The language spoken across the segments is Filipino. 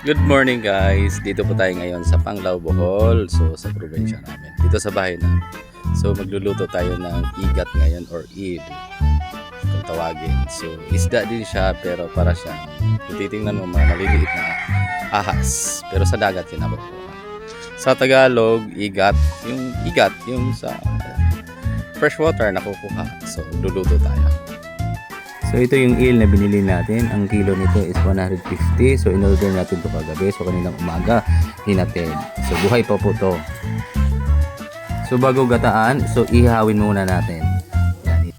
Good morning guys. Dito po tayo ngayon sa Panglao, Bohol. So sa probinsya namin. Dito sa bahay namin. So magluluto tayo ng igat ngayon or eel kung tawagin. So isda din siya pero para siya kung titingnan mo mga maliliit na ahas. Pero sa dagat yun nakukuha. Sa Tagalog, igat yung sa freshwater nakukuha. So luluto tayo. So ito yung eel na binili natin. Ang kilo nito is 150. So in-order natin ito kagabi. So kaninang umaga hinatid. So buhay pa po to. So bago gataan, so ihawin muna natin. Yan.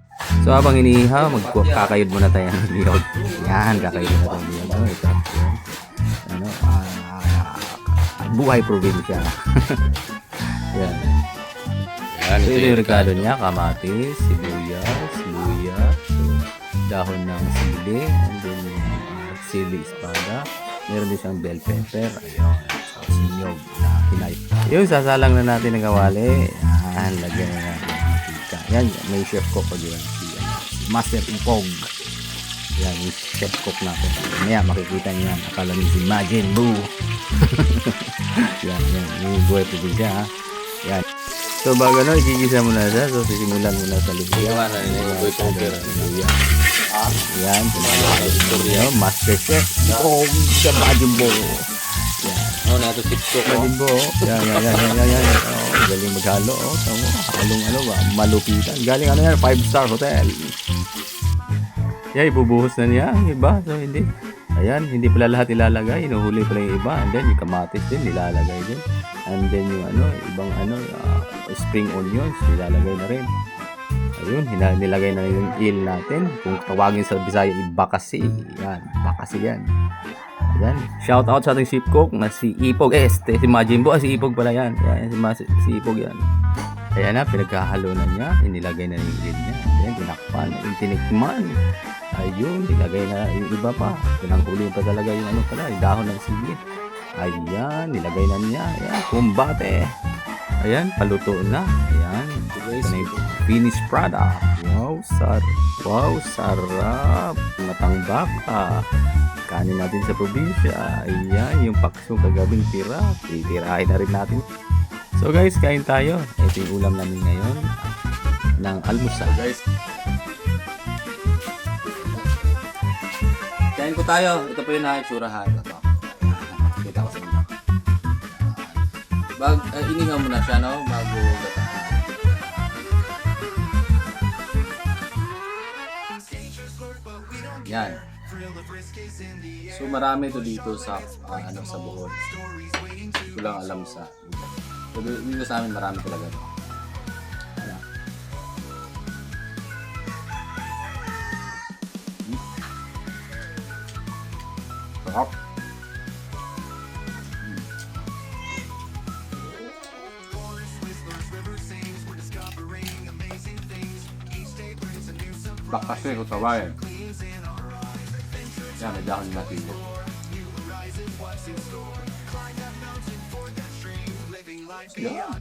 So habang inihaw, magkakayod muna tayo ng liyog. Yan, kakayod muna tayo ng liyog. No, ito. Ano, buhay probinsya. Yan. Yan. So ito yung rekado niya. Kamatis, sibuyas, luya. So dahon ng sili, and then sili espada. Meron din siyang bell pepper. Ayun. So, sinyog na kinay. Yung sasalang na natin ng kawali. Yan, lagyan na natin ng mantika. Yan, may chef cook ko yun. Si Master Ipog. Yan, yung chef cook natin. Maya, makikita niyo yan. Akala niyo si Majin Buu. Yan, yung buhay po din siya. Yan. So bago no, igigisa mo na siya. So sisimulan mo na sa luya. Yan, yan, Master Chef. Oh, siya Majin Buu. Yan. Oh, nato TikTok ko. Majin Buu. Yan. Oh, galing maghalo. Oh, tamo. Halong ba? Malupitan. Galing ano yan? 5-star hotel. Yan, ibubuhos na niya. Iba. So hindi. Ayan, hindi pala lahat ilalagay. Inuhuli pala yung iba. And then yung kamatis din nilalagay din. And then yung ibang spring onions nilalagay na rin. Ayun, nilagay na yung eel natin. Kung tawagin sa Bisaya, bakasi. Yan, bakasi yan. Ayan, shout out sa ating ship cook na si Ipog. Si Majin Buu. Si Ipog pala yan. Yan si Ipog yan. Ayan na, pinagkahalo na niya. Inilagay na yung eel niya. Ayan, tinakpan. Yung tinikman. Ayun, nilagay na yung iba pa. Pinanghuli pa talaga yung yung dahon ng sili. Ayan, nilagay na niya. Ayan, kumbate. Ayan, paluto na. Ayan, ito na yung finished product. Wow, sarap. Matang baka. Kanin natin sa probinsya. Ayan, yung paksong kagabing tira. Titirahin na rin natin. So guys, kain tayo. Ito yung ulam namin ngayon ng almusal. Guys, kain ko tayo. Ito po yung nakitsurahan. Ito. Kita ko sa inyo. Iningaw mo na siya, no? Bago gataan. Yan. So marami ito dito sa sa Bohol. Hindi ko lang alam sa dito sa amin marami talaga ito. Ayan. Sarap. Bakasyon ko tawain. Yan, may dahon na tilo. Yeah.